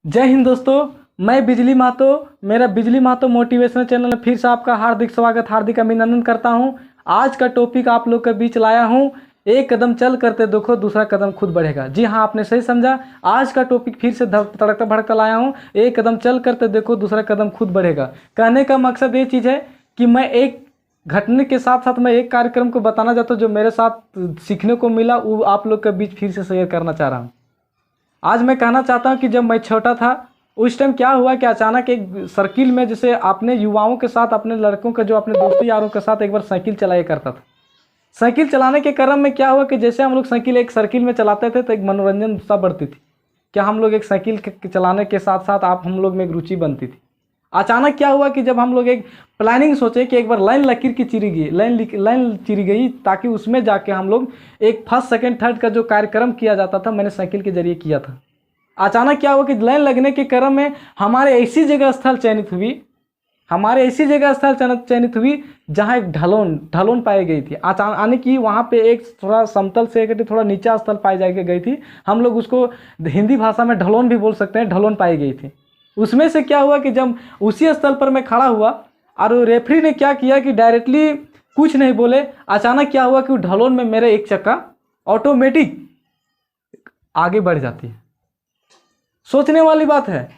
जय हिंद दोस्तों, मैं बिजली महतो। मेरा बिजली महतो मोटिवेशनल चैनल में फिर से आपका हार्दिक स्वागत, हार्दिक अभिनंदन करता हूं। आज का टॉपिक आप लोग के बीच लाया हूं, एक कदम चल करते देखो दूसरा कदम खुद बढ़ेगा। जी हाँ, आपने सही समझा। आज का टॉपिक फिर से तड़कता भड़कता लाया हूँ, एक कदम चल करते देखो दूसरा कदम खुद बढ़ेगा। कहने का मकसद ये चीज़ है कि मैं एक घटने के साथ साथ मैं एक कार्यक्रम को बताना चाहता हूँ जो मेरे साथ सीखने को मिला, वो आप लोग के बीच फिर से शेयर करना चाह रहा हूँ। आज मैं कहना चाहता हूं कि जब मैं छोटा था उस टाइम क्या हुआ कि अचानक एक सर्किल में, जैसे अपने युवाओं के साथ, अपने लड़कों के जो अपने दोस्ती यारों के साथ एक बार साइकिल चलाया करता था। साइकिल चलाने के क्रम में क्या हुआ कि जैसे हम लोग साइकिल एक सर्किल में चलाते थे तो एक मनोरंजन सा बढ़ती थी। क्या हम लोग एक साइकिल चलाने के साथ साथ हम लोग में एक रुचि बनती थी। अचानक क्या हुआ कि जब हम लोग एक प्लानिंग सोचे कि एक बार लाइन लकीर की चिरी गई, लाइन चिरी गई, ताकि उसमें जाके हम लोग एक फर्स्ट सेकंड थर्ड का जो कार्यक्रम किया जाता था मैंने साइकिल के जरिए किया था। अचानक क्या हुआ कि लाइन लगने के क्रम में हमारे ऐसी जगह स्थल चयनित हुई जहाँ एक ढलोन पाई गई थी। अचानक आने की वहाँ पे एक थोड़ा समतल से थोड़ा नीचा स्थल पाई जाके गई थी। हम लोग उसको हिंदी भाषा में ढलोन भी बोल सकते हैं, ढलोन पाई गई थी। उसमें से क्या हुआ कि जब उसी स्थल पर मैं खड़ा हुआ और रेफरी ने क्या किया कि डायरेक्टली कुछ नहीं बोले, अचानक क्या हुआ कि ढलोन में मेरे एक चक्का ऑटोमेटिक आगे बढ़ जाती है। सोचने वाली बात है।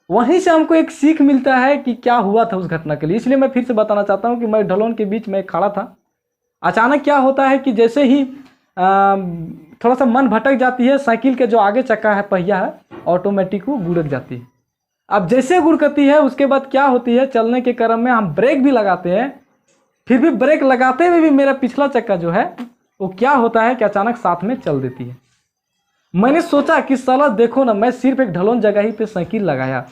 वहीं से हमको एक सीख मिलता है कि क्या हुआ था उस घटना के लिए। इसलिए मैं फिर से बताना चाहता हूं कि मैं ढलोन के बीच में खड़ा था। अचानक क्या होता है कि जैसे ही थोड़ा सा मन भटक जाती है, साइकिल के जो आगे चक्का है, पहिया है, ऑटोमेटिक वो गुड़क जाती है। अब जैसे गुड़कती है उसके बाद क्या होती है, चलने के क्रम में हम ब्रेक भी लगाते हैं, फिर भी ब्रेक लगाते हुए भी मेरा पिछला चक्का जो है वो क्या होता है कि अचानक साथ में चल देती है। मैंने सोचा कि साला देखो ना, मैं सिर्फ एक ढलोन जगह ही पे साइकिल लगाया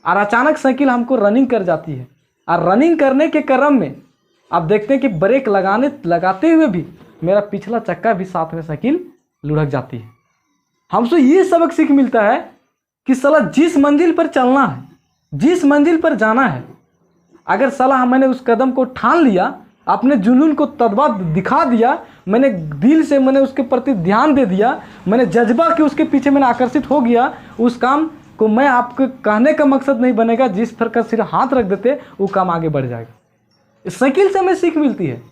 और अचानक साइकिल हमको रनिंग कर जाती है। और रनिंग करने के क्रम में आप देखते हैं कि ब्रेक लगाते हुए भी मेरा पिछला चक्का भी साथ में साइकिल लुढ़क जाती है। हमसे ये सबक सीख मिलता है कि साला जिस मंजिल पर चलना है, जिस मंजिल पर जाना है, अगर साला मैंने उस कदम को ठान लिया, अपने जुनून को तदबा दिखा दिया, मैंने दिल से मैंने उसके प्रति ध्यान दे दिया, मैंने जज्बा कि उसके पीछे मैंने आकर्षित हो गया, उस काम को मैं आपको कहने का मकसद नहीं बनेगा, जिस पर का सिर्फ हाथ रख देते वो काम आगे बढ़ जाएगा। साइकिल से हमें सीख मिलती है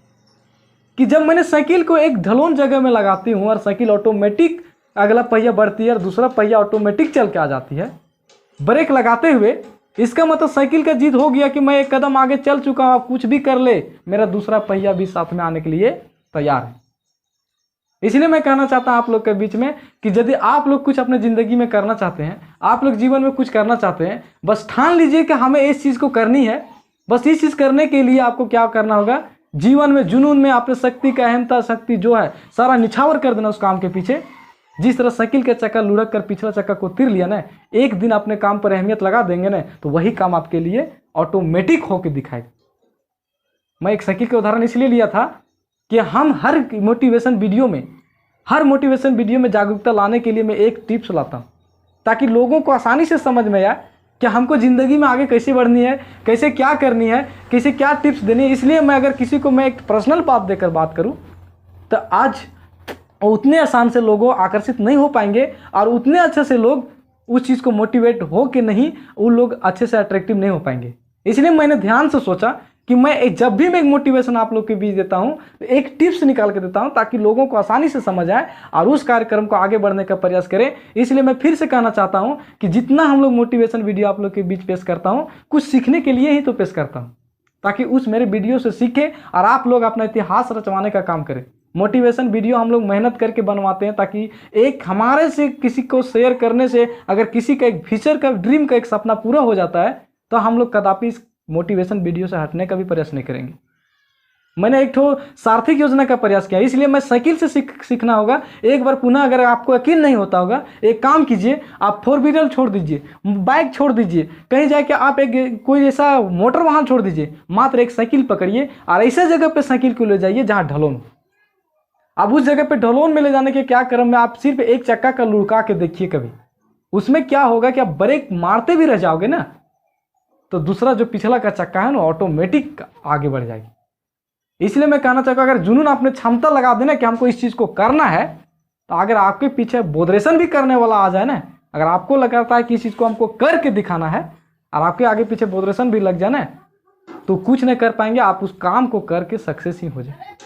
कि जब मैंने साइकिल को एक ढलोन जगह में लगाती हूँ और साइकिल ऑटोमेटिक अगला पहिया बढ़ती है और दूसरा पहिया ऑटोमेटिक चल के आ जाती है ब्रेक लगाते हुए, इसका मतलब साइकिल का जीत हो गया कि मैं एक कदम आगे चल चुका हूँ। कुछ भी कर ले, मेरा दूसरा पहिया भी साथ में आने के लिए तैयार है। इसलिए मैं कहना चाहता हूँ आप लोग के बीच में कि यदि आप लोग कुछ अपने ज़िंदगी में करना चाहते हैं, आप लोग जीवन में कुछ करना चाहते हैं, बस ठान लीजिए कि हमें इस चीज़ को करनी है। बस इस चीज़ करने के लिए आपको क्या करना होगा, जीवन में जुनून में अपने शक्ति का अहमता शक्ति जो है सारा निछावर कर देना उस काम के पीछे। जिस तरह साइकिल का चक्का लुढ़क कर पिछला चक्का को तिर लिया ना, एक दिन अपने काम पर अहमियत लगा देंगे ना, तो वही काम आपके लिए ऑटोमेटिक होकर दिखाएगा। मैं एक साइकिल का उदाहरण इसलिए लिया था कि हम हर मोटिवेशन वीडियो में जागरूकता लाने के लिए मैं एक टिप्स लाता हूँ, ताकि लोगों को आसानी से समझ में आए कि हमको ज़िंदगी में आगे कैसे बढ़नी है, कैसे क्या करनी है, कैसे क्या टिप्स देनी है। इसलिए मैं अगर किसी को मैं एक पर्सनल बात देकर बात करूँ तो आज उतने आसान से लोगों आकर्षित नहीं हो पाएंगे और उतने अच्छे से लोग उस चीज़ को मोटिवेट हो के नहीं, वो लोग अच्छे से अट्रैक्टिव नहीं हो पाएंगे। इसलिए मैंने ध्यान से सोचा कि मैं जब भी मैं एक मोटिवेशन आप लोग के बीच देता हूं तो एक टिप्स निकाल के देता हूं, ताकि लोगों को आसानी से समझ आए और उस कार्यक्रम को आगे बढ़ने का प्रयास करें। इसलिए मैं फिर से कहना चाहता हूं कि जितना हम लोग मोटिवेशन वीडियो आप लोग के बीच पेश करता हूं, कुछ सीखने के लिए ही तो पेश करता हूं, ताकि उस मेरे वीडियो से सीखें और आप लोग अपना इतिहास रचवाने का काम करें। मोटिवेशन वीडियो हम लोग मेहनत करके बनवाते हैं, ताकि एक हमारे से किसी को शेयर करने से अगर किसी का एक फ्यूचर का ड्रीम का एक सपना पूरा हो जाता है तो हम लोग कदापि इस मोटिवेशन वीडियो से हटने का भी प्रयास नहीं करेंगे। मैंने एक सार्थक योजना का प्रयास किया, इसलिए मैं साइकिल से सीखना होगा। एक बार पुनः अगर आपको यकीन नहीं होता होगा, एक काम कीजिए, आप 4 व्हीलर छोड़ दीजिए, बाइक छोड़ दीजिए, कहीं जाके आप एक कोई ऐसा मोटर वाहन छोड़ दीजिए, मात्र एक साइकिल पकड़िए और ऐसे जगह पर साइकिल को ले जाइए जहाँ ढलोन हो। अब उस जगह पे ढलोन में ले जाने के क्या क्रम में आप सिर्फ एक चक्का का लुढ़का के देखिए कभी, उसमें क्या होगा कि आप ब्रेक मारते भी रह जाओगे ना, तो दूसरा जो पिछला का चक्का है ना ऑटोमेटिक आगे बढ़ जाएगी। इसलिए मैं कहना चाहूँगा, अगर जुनून आपने क्षमता लगा देना कि हमको इस चीज़ को करना है, तो अगर आपके पीछे बोदरेशन भी करने वाला आ जाए ना, अगर आपको लगता है कि इस चीज़ को हमको करके दिखाना है और आपके आगे पीछे मोटिवेशन भी लग जाए ना, तो कुछ नहीं कर पाएंगे, आप उस काम को करके सक्सेस ही हो जाए।